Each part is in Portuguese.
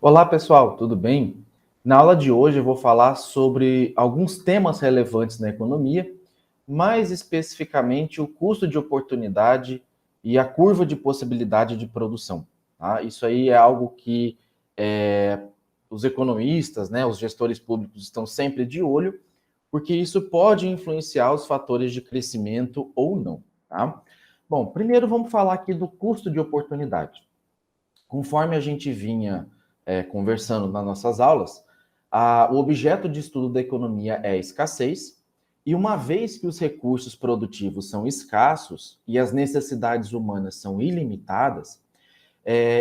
Olá, pessoal, tudo bem? Na aula de hoje eu vou falar sobre alguns temas relevantes na economia, mais especificamente o custo de oportunidade e a curva de possibilidade de produção. Tá? Isso aí é algo que os economistas, né, os gestores públicos estão sempre de olho, porque isso pode influenciar os fatores de crescimento ou não. Tá? Bom, primeiro vamos falar aqui do custo de oportunidade. Conforme a gente vinha conversando nas nossas aulas, o objeto de estudo da economia é a escassez, e uma vez que os recursos produtivos são escassos e as necessidades humanas são ilimitadas,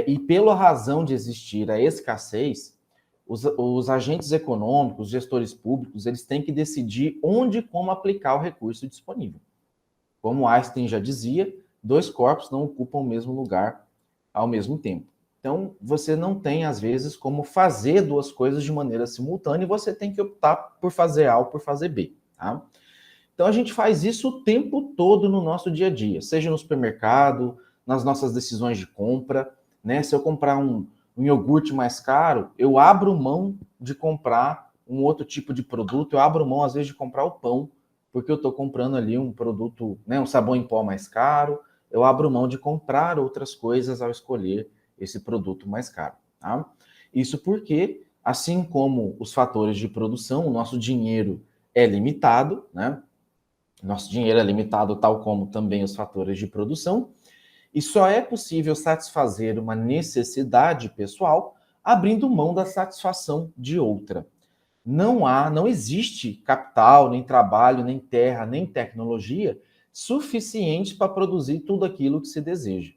e pela razão de existir a escassez, os agentes econômicos, os gestores públicos, eles têm que decidir onde e como aplicar o recurso disponível. Como Einstein já dizia, dois corpos não ocupam o mesmo lugar ao mesmo tempo. Então, você não tem, às vezes, como fazer duas coisas de maneira simultânea e você tem que optar por fazer A ou por fazer B. Tá? Então, a gente faz isso o tempo todo no nosso dia a dia, seja no supermercado, nas nossas decisões de compra. Né? Se eu comprar um iogurte mais caro, eu abro mão de comprar um outro tipo de produto, eu abro mão, às vezes, de comprar o pão, porque eu estou comprando ali um produto, né, um sabão em pó mais caro, eu abro mão de comprar outras coisas ao escolher esse produto mais caro. Tá? Isso porque, assim como os fatores de produção, o nosso dinheiro é limitado, né? Nosso dinheiro é limitado, tal como também os fatores de produção, e só é possível satisfazer uma necessidade pessoal abrindo mão da satisfação de outra. Não existe capital, nem trabalho, nem terra, nem tecnologia suficiente para produzir tudo aquilo que se deseja.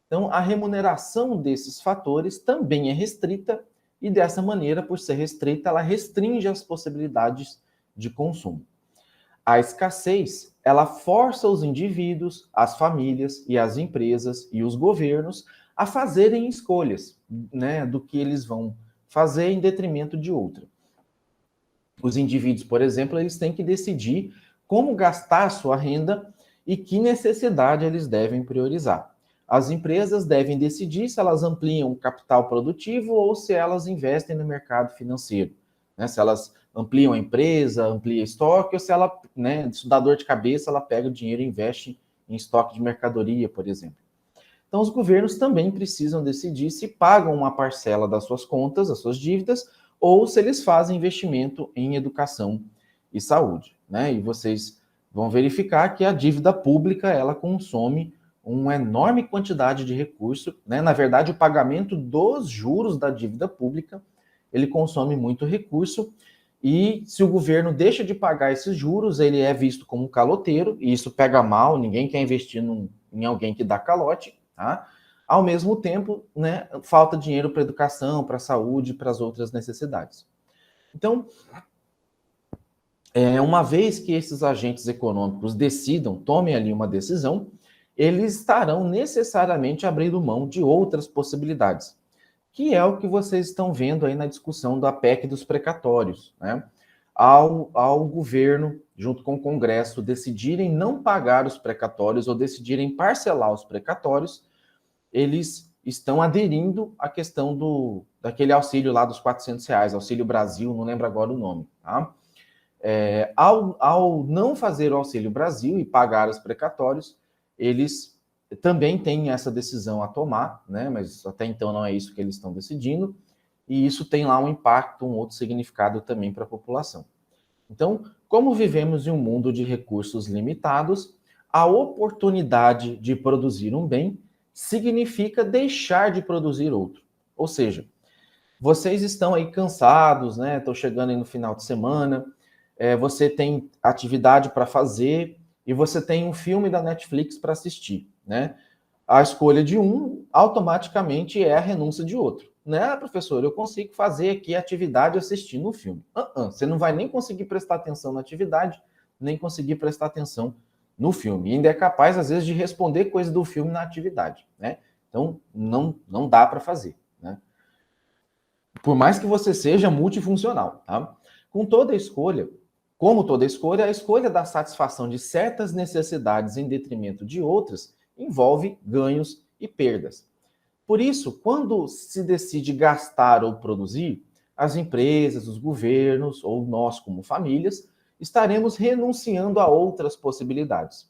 Então, a remuneração desses fatores também é restrita e dessa maneira, por ser restrita, ela restringe as possibilidades de consumo. A escassez, ela força os indivíduos, as famílias e as empresas e os governos a fazerem escolhas, né, do que eles vão fazer em detrimento de outra. Os indivíduos, por exemplo, eles têm que decidir como gastar a sua renda e que necessidade eles devem priorizar. As empresas devem decidir se elas ampliam o capital produtivo ou se elas investem no mercado financeiro. Né? Se elas ampliam a empresa, ampliam estoque, ou se ela, né, isso dá dor de cabeça, ela pega o dinheiro e investe em estoque de mercadoria, por exemplo. Então, os governos também precisam decidir se pagam uma parcela das suas contas, das suas dívidas, ou se eles fazem investimento em educação e saúde. Né? E vocês vão verificar que a dívida pública ela consome uma enorme quantidade de recurso. Né? Na verdade, o pagamento dos juros da dívida pública ele consome muito recurso. E se o governo deixa de pagar esses juros, ele é visto como um caloteiro, e isso pega mal, ninguém quer investir em alguém que dá calote. Tá? Ao mesmo tempo, né, falta dinheiro para educação, para saúde, para as outras necessidades. Então, uma vez que esses agentes econômicos decidam, tomem ali uma decisão, eles estarão necessariamente abrindo mão de outras possibilidades, que é o que vocês estão vendo aí na discussão da PEC dos precatórios. Né? Ao governo, junto com o Congresso, decidirem não pagar os precatórios ou decidirem parcelar os precatórios, eles estão aderindo à questão daquele auxílio lá dos R$ 400, Auxílio Brasil, não lembro agora o nome. Tá? Ao não fazer o Auxílio Brasil e pagar os precatórios, eles também têm essa decisão a tomar, né? Mas até então não é isso que eles estão decidindo, e isso tem lá um impacto, um outro significado também para a população. Então, como vivemos em um mundo de recursos limitados, a oportunidade de produzir um bem significa deixar de produzir outro. Ou seja, vocês estão aí cansados, né? Estão chegando aí no final de semana, você tem atividade para fazer e você tem um filme da Netflix para assistir, né? A escolha de um automaticamente é a renúncia de outro. Né, professor, eu consigo fazer aqui a atividade assistindo o filme. Você não vai nem conseguir prestar atenção na atividade, nem conseguir prestar atenção no filme. E ainda é capaz, às vezes, de responder coisa do filme na atividade. Né? Então, não dá para fazer. Né? Por mais que você seja multifuncional. Tá? Com toda escolha, como toda escolha, a escolha da satisfação de certas necessidades em detrimento de outras envolve ganhos e perdas. Por isso, quando se decide gastar ou produzir, as empresas, os governos ou nós como famílias estaremos renunciando a outras possibilidades.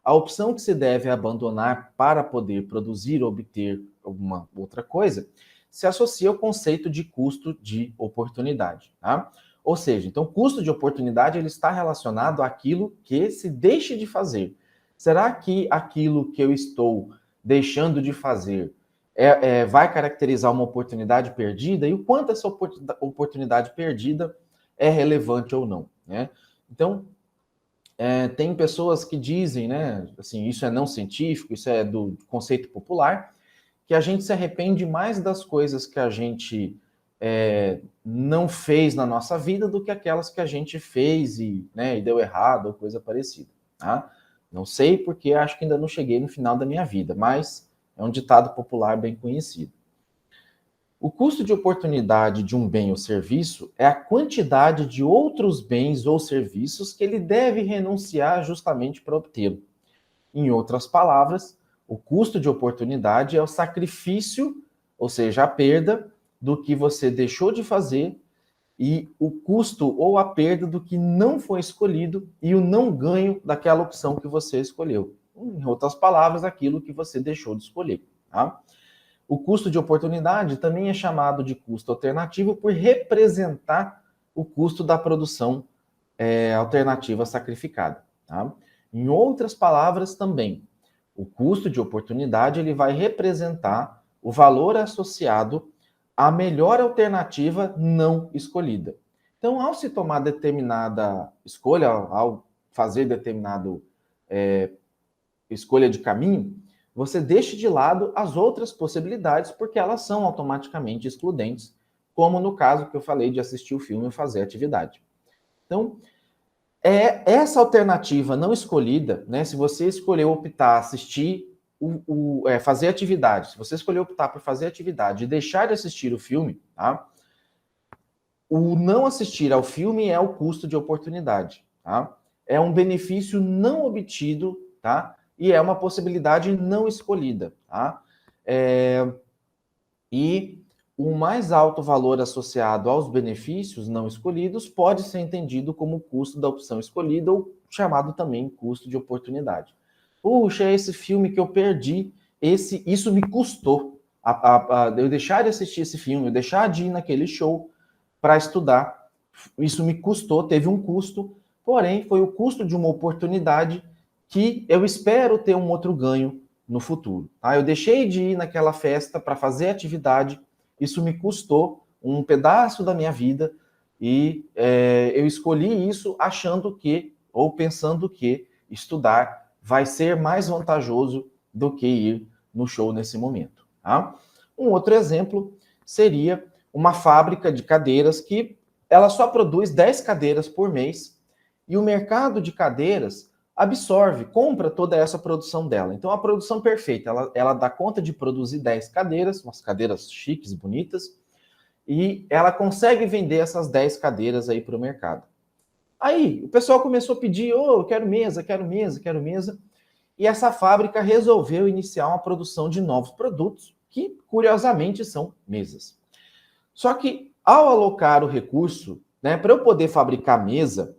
A opção que se deve abandonar para poder produzir ou obter alguma outra coisa se associa ao conceito de custo de oportunidade. Tá? Ou seja, então, custo de oportunidade ele está relacionado àquilo que se deixa de fazer. Será que aquilo que eu estou deixando de fazer vai caracterizar uma oportunidade perdida? E o quanto essa oportunidade perdida é relevante ou não? Né? Então, tem pessoas que dizem, né, assim, isso é não científico, isso é do conceito popular, que a gente se arrepende mais das coisas que a gente não fez na nossa vida do que aquelas que a gente fez e deu errado ou coisa parecida. Tá? Não sei porque acho que ainda não cheguei no final da minha vida, mas é um ditado popular bem conhecido. O custo de oportunidade de um bem ou serviço é a quantidade de outros bens ou serviços que ele deve renunciar justamente para obtê-lo. Em outras palavras, o custo de oportunidade é o sacrifício, ou seja, a perda do que você deixou de fazer e o custo ou a perda do que não foi escolhido e o não ganho daquela opção que você escolheu. Em outras palavras, aquilo que você deixou de escolher. Tá? O custo de oportunidade também é chamado de custo alternativo por representar o custo da produção alternativa sacrificada. Tá? Em outras palavras, também, o custo de oportunidade ele vai representar o valor associado à melhor alternativa não escolhida. Então, ao se tomar determinada escolha, ao fazer determinado escolha de caminho, você deixa de lado as outras possibilidades porque elas são automaticamente excludentes, como no caso que eu falei de assistir o filme e fazer atividade. Então, essa alternativa não escolhida, né? Se você escolheu optar assistir fazer atividade, se você escolheu optar por fazer atividade e deixar de assistir o filme, tá? O não assistir ao filme é o custo de oportunidade, tá? É um benefício não obtido, tá? E é uma possibilidade não escolhida, tá? E o mais alto valor associado aos benefícios não escolhidos pode ser entendido como o custo da opção escolhida ou chamado também custo de oportunidade. Puxa, esse filme que eu perdi, isso me custou. Eu deixar de assistir esse filme, eu deixar de ir naquele show para estudar, isso me custou, teve um custo, porém foi o custo de uma oportunidade que eu espero ter um outro ganho no futuro. Tá? Eu deixei de ir naquela festa para fazer atividade, isso me custou um pedaço da minha vida e eu escolhi isso achando que, ou pensando que, estudar vai ser mais vantajoso do que ir no show nesse momento. Tá? Um outro exemplo seria uma fábrica de cadeiras que ela só produz 10 cadeiras por mês e o mercado de cadeiras absorve, compra toda essa produção dela. Então, a produção perfeita, ela dá conta de produzir 10 cadeiras, umas cadeiras chiques, bonitas, e ela consegue vender essas 10 cadeiras aí para o mercado. Aí, o pessoal começou a pedir, eu quero mesa, quero mesa, quero mesa, e essa fábrica resolveu iniciar uma produção de novos produtos, que, curiosamente, são mesas. Só que, ao alocar o recurso, né, para eu poder fabricar mesa,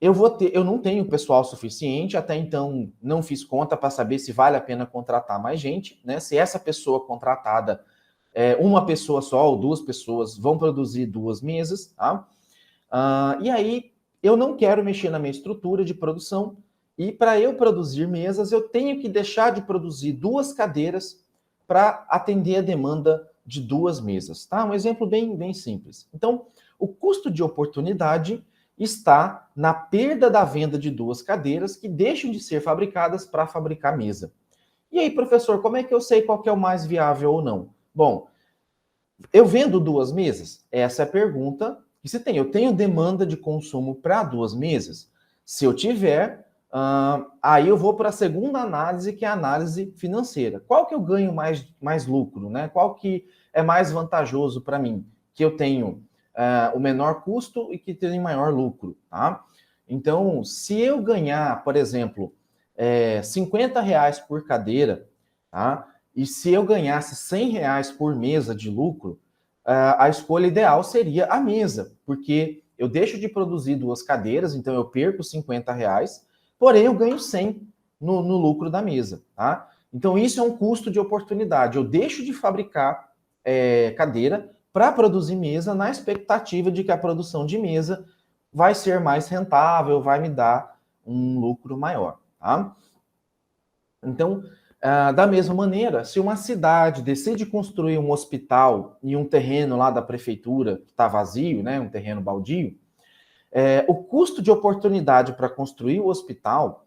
eu não tenho pessoal suficiente, até então não fiz conta para saber se vale a pena contratar mais gente, né? Se essa pessoa contratada, uma pessoa só ou duas pessoas vão produzir 2 mesas, tá? E aí eu não quero mexer na minha estrutura de produção, e para eu produzir mesas, eu tenho que deixar de produzir 2 cadeiras para atender a demanda de 2 mesas, tá? Um exemplo bem simples. Então, o custo de oportunidade está na perda da venda de 2 cadeiras que deixam de ser fabricadas para fabricar mesa. E aí, professor, como é que eu sei qual que é o mais viável ou não? Bom, eu vendo 2 mesas? Essa é a pergunta que se tem. Eu tenho demanda de consumo para 2 mesas? Se eu tiver, aí eu vou para a segunda análise, que é a análise financeira. Qual que eu ganho mais lucro, né? Qual que é mais vantajoso para mim? Que eu tenho o menor custo e que tem maior lucro, tá? Então, se eu ganhar, por exemplo, R$ 50 por cadeira, tá? e se eu ganhasse R$ 100 por mesa de lucro, a escolha ideal seria a mesa, porque eu deixo de produzir 2 cadeiras, então eu perco R$ 50, porém eu ganho 100 no lucro da mesa, tá? Então isso é um custo de oportunidade. Eu deixo de fabricar cadeira para produzir mesa na expectativa de que a produção de mesa vai ser mais rentável, vai me dar um lucro maior, tá? Então, da mesma maneira, se uma cidade decide construir um hospital em um terreno lá da prefeitura que está vazio, né, um terreno baldio, o custo de oportunidade para construir o hospital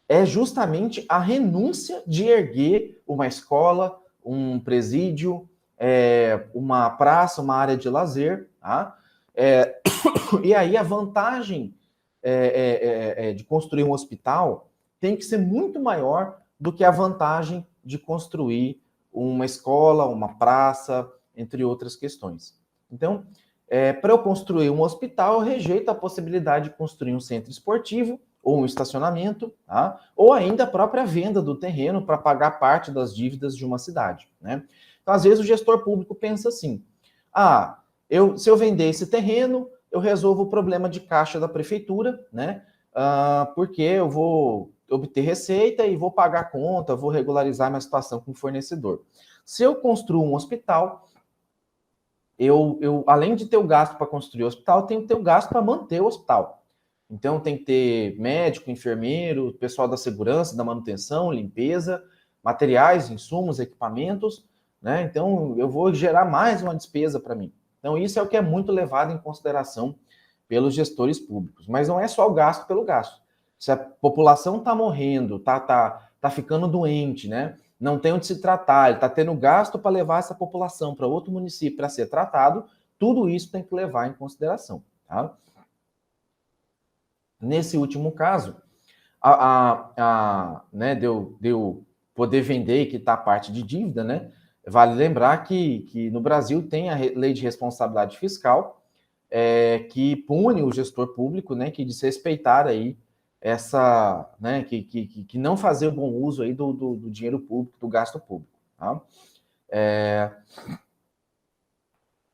é justamente a renúncia de erguer uma escola, um presídio, uma praça, uma área de lazer, tá? E aí a vantagem de construir um hospital tem que ser muito maior do que a vantagem de construir uma escola, uma praça, entre outras questões. Então, para eu construir um hospital, eu rejeito a possibilidade de construir um centro esportivo ou um estacionamento, tá? Ou ainda a própria venda do terreno para pagar parte das dívidas de uma cidade, né? Então, às vezes, o gestor público pensa assim, se eu vender esse terreno, eu resolvo o problema de caixa da prefeitura, né? Porque eu vou obter receita e vou pagar a conta, vou regularizar minha situação com o fornecedor. Se eu construo um hospital, eu além de ter o gasto para construir o hospital, tenho que ter o gasto para manter o hospital. Então, tem que ter médico, enfermeiro, pessoal da segurança, da manutenção, limpeza, materiais, insumos, equipamentos, né? Então, eu vou gerar mais uma despesa para mim. Então, isso é o que é muito levado em consideração pelos gestores públicos. Mas não é só o gasto pelo gasto. Se a população está morrendo, tá ficando doente, né? Não tem onde se tratar, ele está tendo gasto para levar essa população para outro município para ser tratado, tudo isso tem que levar em consideração, tá? Nesse último caso, né, de eu poder vender e quitar parte de dívida, né? Vale lembrar que no Brasil tem a lei de responsabilidade fiscal, que pune o gestor público, né, que desrespeitar aí essa, né, que não fazer o bom uso aí do dinheiro público, do gasto público, tá?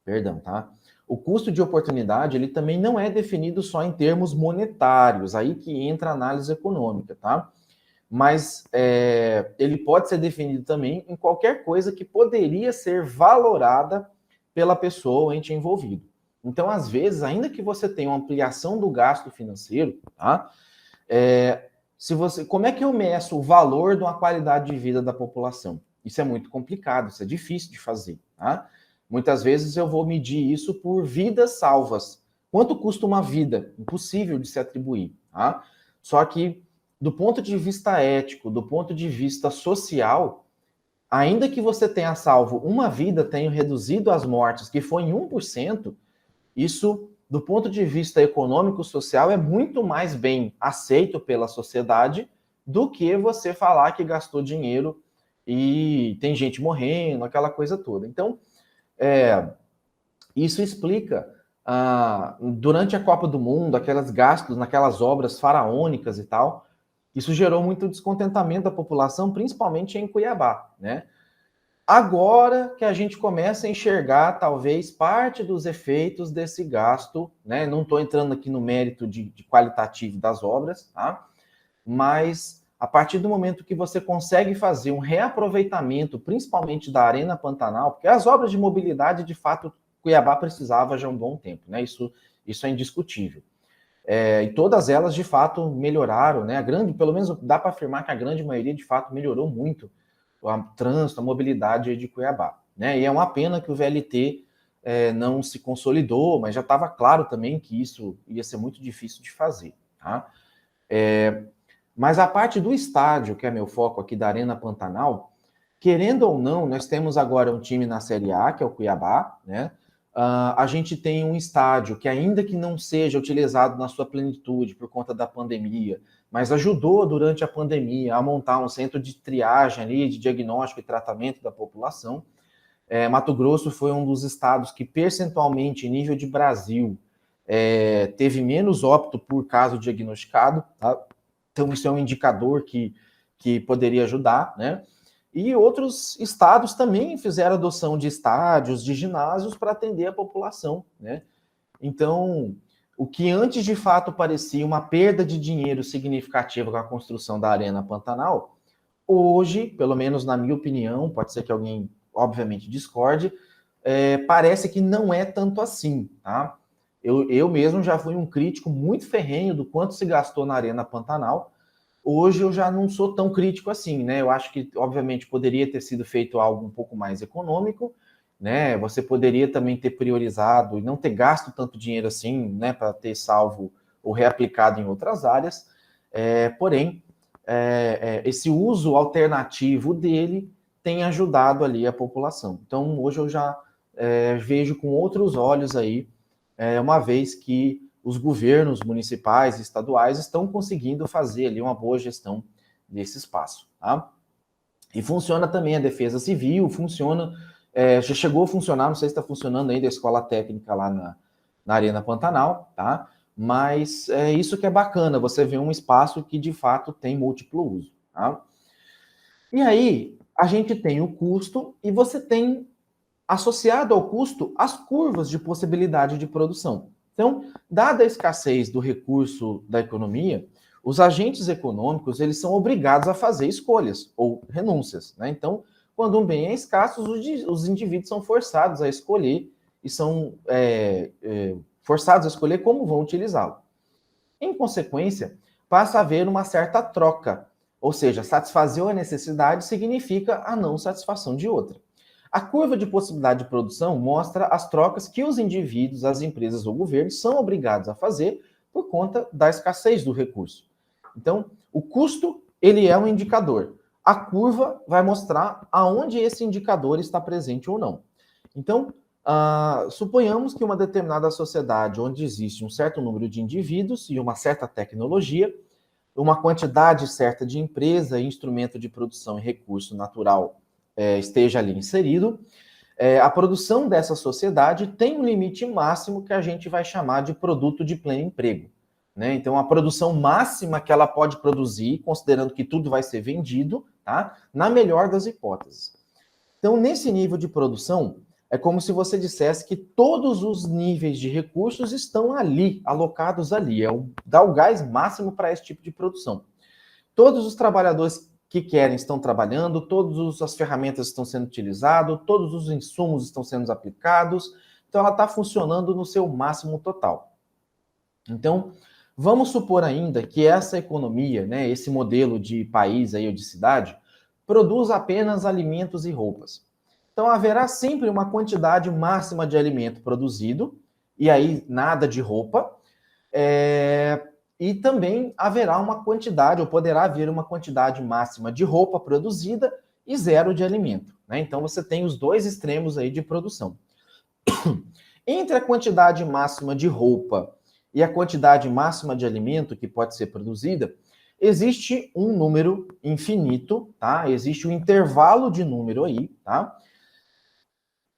Perdão, tá? O custo de oportunidade, ele também não é definido só em termos monetários, aí que entra a análise econômica, tá? Mas ele pode ser definido também em qualquer coisa que poderia ser valorada pela pessoa ou ente envolvido. Então, às vezes, ainda que você tenha uma ampliação do gasto financeiro, tá? Como é que eu meço o valor de uma qualidade de vida da população? Isso é muito complicado, isso é difícil de fazer, tá? Muitas vezes eu vou medir isso por vidas salvas. Quanto custa uma vida? Impossível de se atribuir, tá? Só que, do ponto de vista ético, do ponto de vista social, ainda que você tenha salvo uma vida, tenha reduzido as mortes, que foi em 1%, isso, do ponto de vista econômico-social, é muito mais bem aceito pela sociedade do que você falar que gastou dinheiro e tem gente morrendo, aquela coisa toda. Então, isso explica, durante a Copa do Mundo, aqueles gastos naquelas obras faraônicas e tal, isso gerou muito descontentamento da população, principalmente em Cuiabá, né? Agora que a gente começa a enxergar, talvez, parte dos efeitos desse gasto, né? Não estou entrando aqui no mérito de qualitativo das obras, tá? Mas a partir do momento que você consegue fazer um reaproveitamento, principalmente da Arena Pantanal, porque as obras de mobilidade, de fato, Cuiabá precisava já há um bom tempo, né? Isso é indiscutível. E todas elas, de fato, melhoraram, né? Pelo menos dá para afirmar que a grande maioria, de fato, melhorou muito o trânsito, a mobilidade de Cuiabá, né? E é uma pena que o VLT não se consolidou, mas já estava claro também que isso ia ser muito difícil de fazer, tá? Mas a parte do estádio, que é meu foco aqui da Arena Pantanal, querendo ou não, nós temos agora um time na Série A, que é o Cuiabá, né? A gente tem um estádio que, ainda que não seja utilizado na sua plenitude por conta da pandemia, mas ajudou durante a pandemia a montar um centro de triagem ali, de diagnóstico e tratamento da população. Mato Grosso foi um dos estados que, percentualmente, em nível de Brasil, teve menos óbito por caso diagnosticado, tá? Então, isso é um indicador que poderia ajudar, né? E outros estados também fizeram adoção de estádios, de ginásios para atender a população, né? Então, o que antes de fato parecia uma perda de dinheiro significativa com a construção da Arena Pantanal, hoje, pelo menos na minha opinião, pode ser que alguém, obviamente, discorde, parece que não é tanto assim, tá? Eu mesmo já fui um crítico muito ferrenho do quanto se gastou na Arena Pantanal. Hoje eu já não sou tão crítico assim, né? Eu acho que, obviamente, poderia ter sido feito algo um pouco mais econômico, né? Você poderia também ter priorizado e não ter gasto tanto dinheiro assim, né? Para ter salvo ou reaplicado em outras áreas. Porém, esse uso alternativo dele tem ajudado ali a população. Então, hoje eu já vejo com outros olhos aí, uma vez que os governos municipais e estaduais estão conseguindo fazer ali uma boa gestão desse espaço, tá? E funciona também a defesa civil, funciona, já chegou a funcionar, não sei se está funcionando ainda a escola técnica lá na Arena Pantanal, tá? Mas é isso que é bacana, você vê um espaço que de fato tem múltiplo uso, tá? E aí, a gente tem o custo e você tem associado ao custo as curvas de possibilidade de produção. Então, dada a escassez do recurso da economia, os agentes econômicos eles são obrigados a fazer escolhas ou renúncias, né? Então, quando um bem é escasso, os indivíduos são forçados a escolher e são forçados a escolher como vão utilizá-lo. Em consequência, passa a haver uma certa troca, ou seja, satisfazer uma necessidade significa a não satisfação de outra. A curva de possibilidade de produção mostra as trocas que os indivíduos, as empresas ou governos são obrigados a fazer por conta da escassez do recurso. Então, o custo, ele é um indicador. A curva vai mostrar aonde esse indicador está presente ou não. Então, suponhamos que uma determinada sociedade onde existe um certo número de indivíduos e uma certa tecnologia, uma quantidade certa de empresa, instrumento de produção e recurso natural esteja ali inserido, a produção dessa sociedade tem um limite máximo que a gente vai chamar de produto de pleno emprego, né? Então, a produção máxima que ela pode produzir, considerando que tudo vai ser vendido, tá? Na melhor das hipóteses. Então, nesse nível de produção, é como se você dissesse que todos os níveis de recursos estão ali, alocados ali. Dá o gás máximo para esse tipo de produção. Todos os trabalhadores que querem estão trabalhando, todas as ferramentas estão sendo utilizadas, todos os insumos estão sendo aplicados, então ela está funcionando no seu máximo total. Então, vamos supor ainda que essa economia, né, esse modelo de país aí, ou de cidade, produz apenas alimentos e roupas. Então, haverá sempre uma quantidade máxima de alimento produzido, e aí nada de roupa, e também haverá uma quantidade, ou poderá haver uma quantidade máxima de roupa produzida e zero de alimento, né? Então, você tem os dois extremos aí de produção. Entre a quantidade máxima de roupa e a quantidade máxima de alimento que pode ser produzida, existe um número infinito, tá? Existe um intervalo de número aí, tá?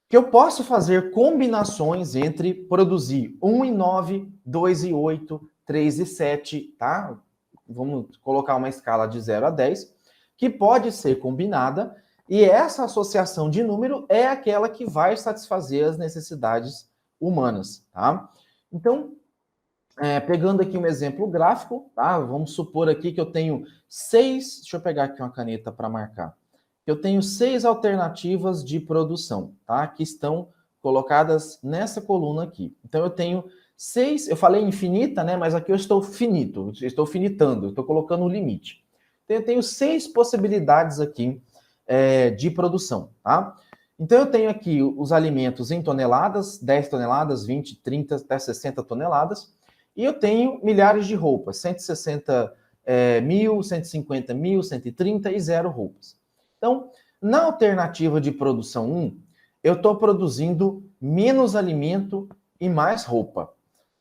Que eu posso fazer combinações entre produzir 1 e 9, 2 e 8, 3 e 7, tá? Vamos colocar uma escala de 0 a 10, que pode ser combinada, e essa associação de número é aquela que vai satisfazer as necessidades humanas, tá? Então, pegando aqui um exemplo gráfico, tá? Vamos supor aqui que eu tenho 6, deixa eu pegar aqui uma caneta para marcar. Eu tenho 6 alternativas de produção, tá? Que estão colocadas nessa coluna aqui. Então, eu tenho 6, eu falei infinita, né? Mas aqui eu estou finito, eu estou finitando, eu estou colocando um limite. Então, eu tenho 6 possibilidades aqui de produção, tá? Então, eu tenho aqui os alimentos em toneladas, 10 toneladas, 20, 30, até 60 toneladas. E eu tenho milhares de roupas, 160 mil, 150 mil, 130 e 0 roupas. Então, na alternativa de produção 1, eu estou produzindo menos alimento e mais roupa.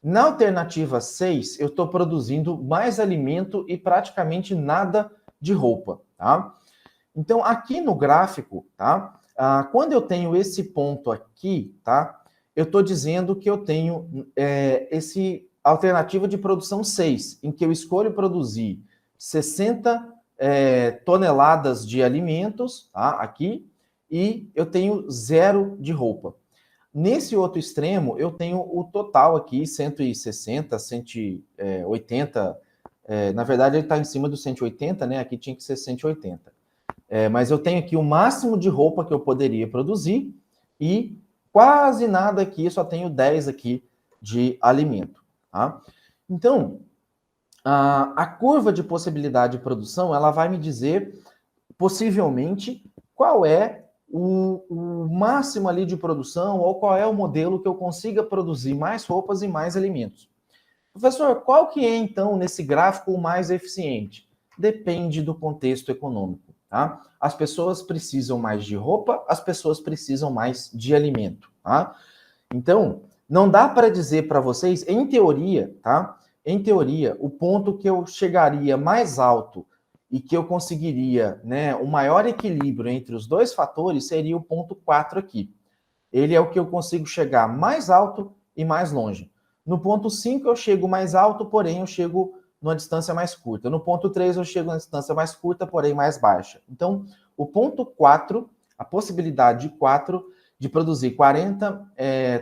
Na alternativa 6, eu estou produzindo mais alimento e praticamente nada de roupa, tá? Então, aqui no gráfico, tá? Quando eu tenho esse ponto aqui, tá? Eu estou dizendo que eu tenho esse alternativa de produção 6, em que eu escolho produzir 60 toneladas de alimentos, tá? Aqui, e eu tenho 0 de roupa. Nesse outro extremo, eu tenho o total aqui, 160, 180, na verdade ele está em cima do 180, né? Aqui tinha que ser 180. Mas eu tenho aqui o máximo de roupa que eu poderia produzir e quase nada aqui, eu só tenho 10 aqui de alimento, tá? Então, a curva de possibilidade de produção, ela vai me dizer, possivelmente, qual é o máximo ali de produção ou qual é o modelo que eu consiga produzir mais roupas e mais alimentos. Professor, qual que é, então, nesse gráfico o mais eficiente? Depende do contexto econômico, tá? As pessoas precisam mais de roupa, as pessoas precisam mais de alimento, tá? Então, não dá para dizer para vocês, em teoria, tá? Em teoria, o ponto que eu chegaria mais alto e que eu conseguiria, né, o maior equilíbrio entre os dois fatores seria o ponto 4 aqui. Ele é o que eu consigo chegar mais alto e mais longe. No ponto 5 eu chego mais alto, porém eu chego numa distância mais curta. No ponto 3 eu chego numa distância mais curta, porém mais baixa. Então, o ponto 4, a possibilidade de 4 de produzir 40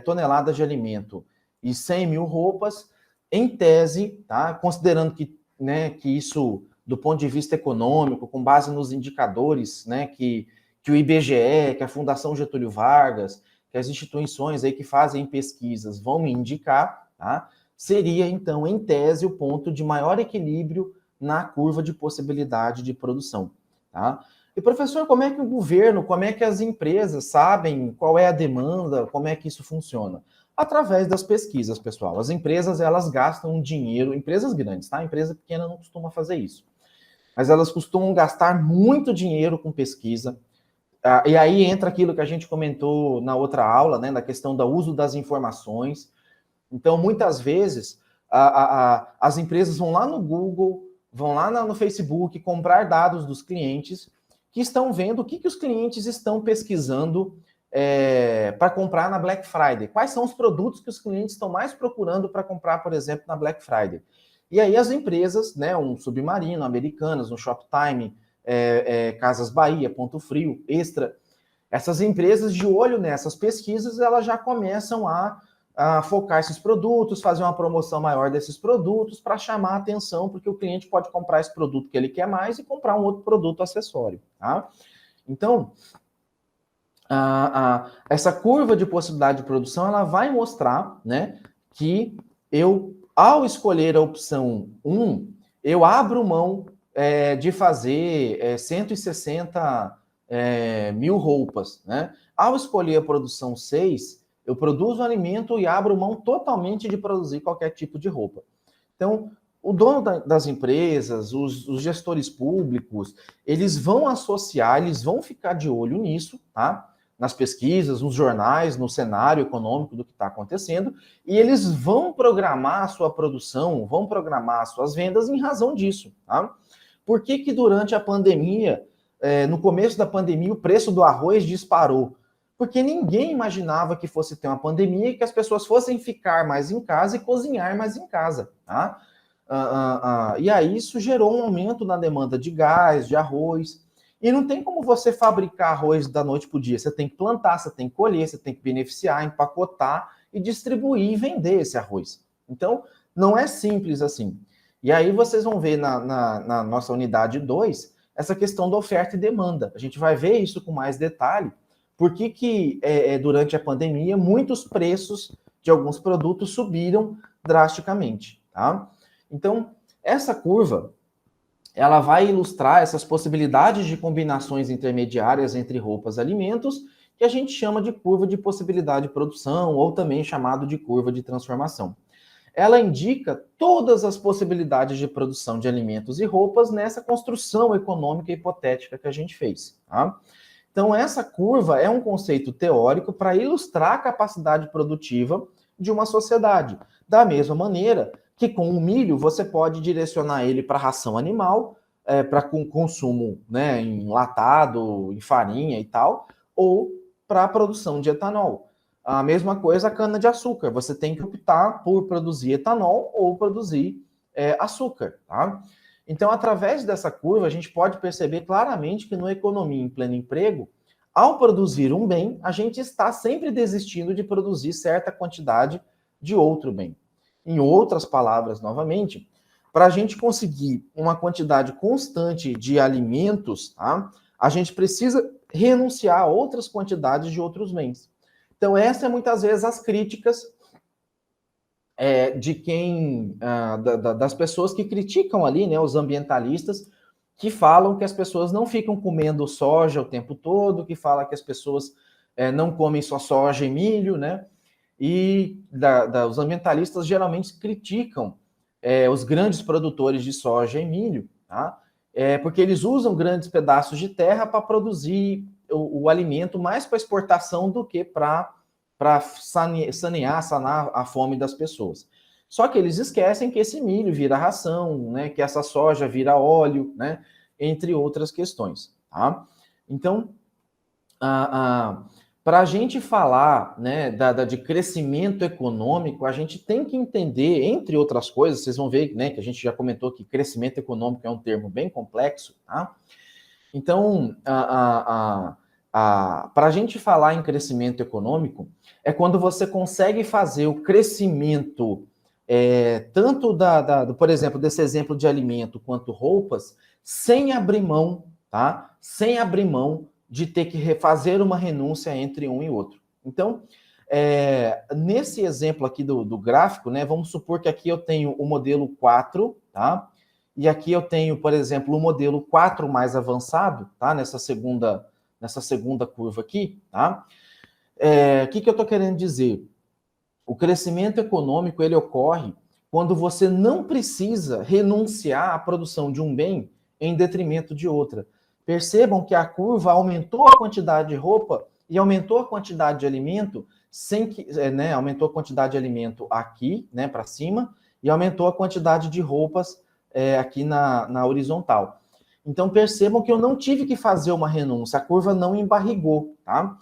toneladas de alimento e 100 mil roupas, em tese, tá? Considerando que, né, que isso, do ponto de vista econômico, com base nos indicadores, né, que o IBGE, que a Fundação Getúlio Vargas, que as instituições aí que fazem pesquisas vão me indicar, tá? Seria, então, em tese, o ponto de maior equilíbrio na curva de possibilidade de produção, tá? E, professor, como é que o governo, como é que as empresas sabem qual é a demanda, como é que isso funciona? Através das pesquisas, pessoal. As empresas, elas gastam dinheiro, empresas grandes, tá? Empresa pequena não costuma fazer isso. Mas elas costumam gastar muito dinheiro com pesquisa. E aí entra aquilo que a gente comentou na outra aula, né? Da questão do uso das informações. Então, muitas vezes, as empresas vão lá no Google, vão lá no Facebook comprar dados dos clientes que estão vendo o que os clientes estão pesquisando para comprar na Black Friday. Quais são os produtos que os clientes estão mais procurando para comprar, por exemplo, na Black Friday. E aí as empresas, né, um Submarino, Americanas, um Shoptime, Casas Bahia, Ponto Frio, Extra, essas empresas de olho nessas pesquisas, elas já começam a focar esses produtos, fazer uma promoção maior desses produtos para chamar a atenção, porque o cliente pode comprar esse produto que ele quer mais e comprar um outro produto acessório, tá? Então, essa curva de possibilidade de produção, ela vai mostrar, né, que eu, ao escolher a opção 1, eu abro mão de fazer 160 mil roupas, né? Ao escolher a produção 6, eu produzo alimento e abro mão totalmente de produzir qualquer tipo de roupa. Então, o dono das empresas, os gestores públicos, eles vão associar, eles vão ficar de olho nisso, tá? Nas pesquisas, nos jornais, no cenário econômico do que está acontecendo, e eles vão programar a sua produção, vão programar as suas vendas em razão disso, tá? Por que durante a pandemia, no começo da pandemia, o preço do arroz disparou? Porque ninguém imaginava que fosse ter uma pandemia e que as pessoas fossem ficar mais em casa e cozinhar mais em casa, tá? E aí isso gerou um aumento na demanda de gás, de arroz. E não tem como você fabricar arroz da noite para o dia. Você tem que plantar, você tem que colher, você tem que beneficiar, empacotar e distribuir e vender esse arroz. Então, não é simples assim. E aí vocês vão ver na nossa unidade 2 essa questão da oferta e demanda. A gente vai ver isso com mais detalhe. Por que durante a pandemia muitos preços de alguns produtos subiram drasticamente, tá? Então, essa curva, ela vai ilustrar essas possibilidades de combinações intermediárias entre roupas e alimentos, que a gente chama de curva de possibilidade de produção, ou também chamado de curva de transformação. Ela indica todas as possibilidades de produção de alimentos e roupas nessa construção econômica hipotética que a gente fez, tá? Então, essa curva é um conceito teórico para ilustrar a capacidade produtiva de uma sociedade. Da mesma maneira que com o milho você pode direcionar ele para ração animal, para consumo, né, em enlatado, em farinha e tal, ou para a produção de etanol. A mesma coisa a cana-de-açúcar. Você tem que optar por produzir etanol ou produzir açúcar, tá? Então, através dessa curva, a gente pode perceber claramente que na economia em pleno emprego, ao produzir um bem, a gente está sempre desistindo de produzir certa quantidade de outro bem. Em outras palavras, novamente, para a gente conseguir uma quantidade constante de alimentos, tá, a gente precisa renunciar a outras quantidades de outros bens. Então, essa é muitas vezes as críticas de quem, das pessoas que criticam ali, né, os ambientalistas, que falam que as pessoas não ficam comendo soja o tempo todo, que fala que as pessoas não comem só soja e milho, né? E os ambientalistas geralmente criticam os grandes produtores de soja e milho, tá? Porque eles usam grandes pedaços de terra para produzir o alimento mais para exportação do que para sanar a fome das pessoas. Só que eles esquecem que esse milho vira ração, né, que essa soja vira óleo, né, entre outras questões. Tá? Então, para a gente falar, né, de crescimento econômico, a gente tem que entender, entre outras coisas, vocês vão ver, né, que a gente já comentou que crescimento econômico é um termo bem complexo. Tá? Então, para a gente falar em crescimento econômico, é quando você consegue fazer o crescimento tanto por exemplo, desse exemplo de alimento quanto roupas, sem abrir mão, tá? Sem abrir mão de ter que fazer uma renúncia entre um e outro. Então, nesse exemplo aqui do gráfico, né, vamos supor que aqui eu tenho o modelo 4, tá? E aqui eu tenho, por exemplo, o modelo 4 mais avançado, tá? Nessa segunda curva aqui, tá? O que eu estou querendo dizer? O crescimento econômico, ele ocorre quando você não precisa renunciar à produção de um bem em detrimento de outra. Percebam que a curva aumentou a quantidade de roupa e aumentou a quantidade de alimento sem que, né, aumentou a quantidade de alimento aqui, né, para cima, e aumentou a quantidade de roupas aqui na horizontal. Então percebam que eu não tive que fazer uma renúncia, a curva não embarrigou, tá?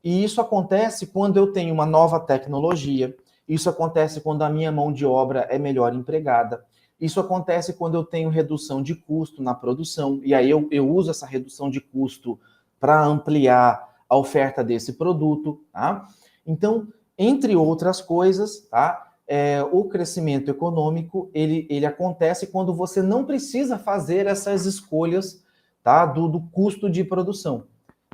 E isso acontece quando eu tenho uma nova tecnologia, isso acontece quando a minha mão de obra é melhor empregada, isso acontece quando eu tenho redução de custo na produção, e aí eu uso essa redução de custo para ampliar a oferta desse produto, tá? Então, entre outras coisas, tá? O crescimento econômico, ele acontece quando você não precisa fazer essas escolhas, tá? do custo de produção.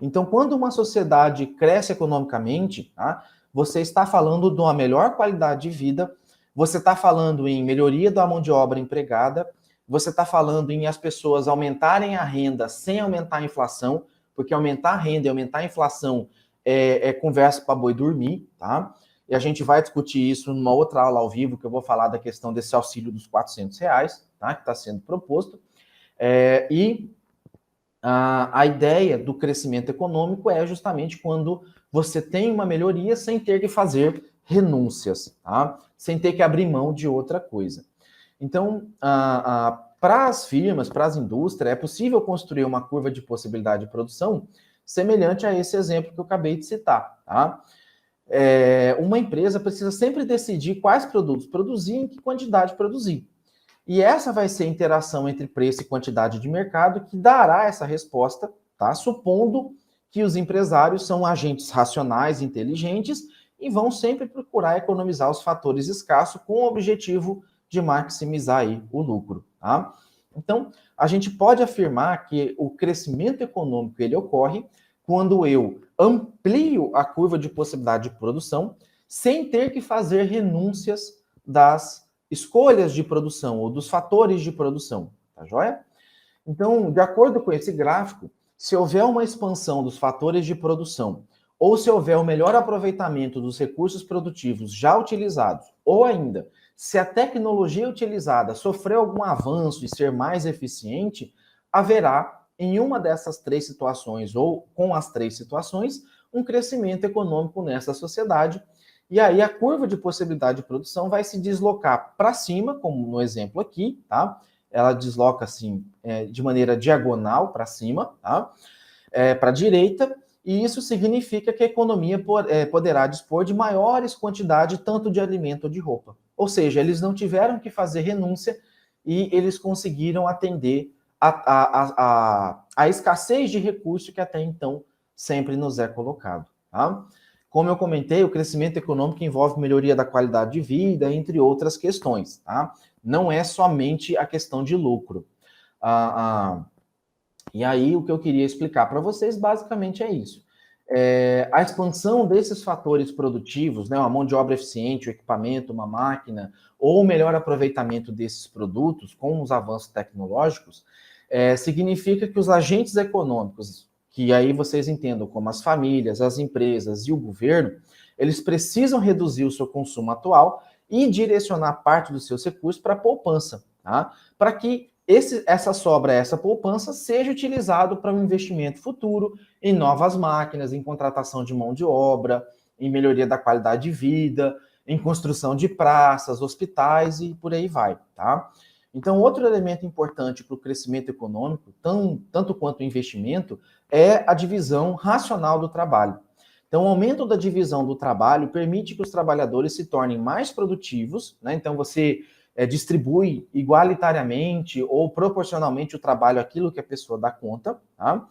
Então, quando uma sociedade cresce economicamente, tá? Você está falando de uma melhor qualidade de vida, você está falando em melhoria da mão de obra empregada, você está falando em as pessoas aumentarem a renda sem aumentar a inflação, porque aumentar a renda e aumentar a inflação é conversa para boi dormir, tá? E a gente vai discutir isso numa outra aula ao vivo, que eu vou falar da questão desse auxílio dos R$400, tá? Que está sendo proposto. A ideia do crescimento econômico é justamente quando você tem uma melhoria sem ter que fazer renúncias, tá? Sem ter que abrir mão de outra coisa. Então, para as firmas, para as indústrias, é possível construir uma curva de possibilidade de produção semelhante a esse exemplo que eu acabei de citar, tá? Uma empresa precisa sempre decidir quais produtos produzir e em que quantidade produzir. E essa vai ser a interação entre preço e quantidade de mercado que dará essa resposta, tá? Supondo que os empresários são agentes racionais, inteligentes e vão sempre procurar economizar os fatores escassos com o objetivo de maximizar aí o lucro, tá? Então, a gente pode afirmar que o crescimento econômico ele ocorre quando eu amplio a curva de possibilidade de produção sem ter que fazer renúncias das escolhas de produção ou dos fatores de produção, tá joia? Então, de acordo com esse gráfico, se houver uma expansão dos fatores de produção ou se houver um melhor aproveitamento dos recursos produtivos já utilizados, ou ainda, se a tecnologia utilizada sofrer algum avanço e ser mais eficiente, haverá, em uma dessas três situações, ou com as três situações, um crescimento econômico nessa sociedade. E aí a curva de possibilidade de produção vai se deslocar para cima, como no exemplo aqui, tá? Ela desloca assim, de maneira diagonal para cima, tá? Para a direita, e isso significa que a economia poderá dispor de maiores quantidades tanto de alimento ou de roupa. Ou seja, eles não tiveram que fazer renúncia e eles conseguiram atender a escassez de recurso que até então sempre nos é colocado. Tá? Como eu comentei, o crescimento econômico envolve melhoria da qualidade de vida, entre outras questões. Tá? Não é somente a questão de lucro. E aí, o que eu queria explicar para vocês, basicamente, é isso. A expansão desses fatores produtivos, né, uma mão de obra eficiente, o equipamento, uma máquina, ou o melhor aproveitamento desses produtos com os avanços tecnológicos, significa que os agentes econômicos, que aí vocês entendam como as famílias, as empresas e o governo, eles precisam reduzir o seu consumo atual e direcionar parte dos seus recursos para a poupança, tá? Para que essa sobra, essa poupança, seja utilizado para um investimento futuro em novas máquinas, em contratação de mão de obra, em melhoria da qualidade de vida, em construção de praças, hospitais e por aí vai, tá? Então, outro elemento importante para o crescimento econômico, tanto quanto o investimento, é a divisão racional do trabalho. Então, o aumento da divisão do trabalho permite que os trabalhadores se tornem mais produtivos, né? Então, você distribui igualitariamente ou proporcionalmente o trabalho àquilo que a pessoa dá conta, tá?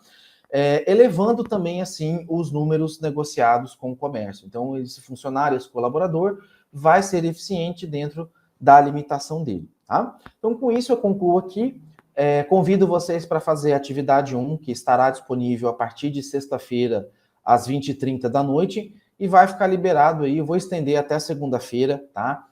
Elevando também, assim, os números negociados com o comércio. Então, esse funcionário, esse colaborador, vai ser eficiente dentro da limitação dele, tá? Então, com isso, eu concluo aqui. Convido vocês para fazer a atividade 1, que estará disponível a partir de sexta-feira, às 20h30 da noite, e vai ficar liberado aí, eu vou estender até segunda-feira, tá?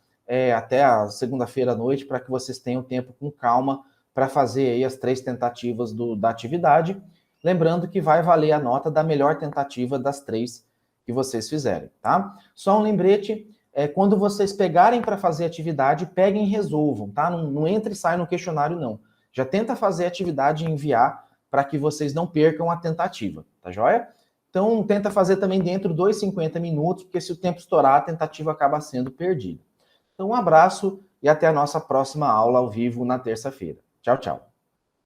Até a segunda-feira à noite, para que vocês tenham tempo com calma para fazer aí as 3 tentativas da atividade. Lembrando que vai valer a nota da melhor tentativa das 3 que vocês fizerem, tá? Só um lembrete, quando vocês pegarem para fazer atividade, peguem e resolvam, tá? Não entre e sai no questionário, não. Já tenta fazer a atividade e enviar para que vocês não percam a tentativa, tá joia? Então, tenta fazer também dentro dos 50 minutos, porque se o tempo estourar, a tentativa acaba sendo perdida. Então, um abraço e até a nossa próxima aula ao vivo na terça-feira. Tchau, tchau.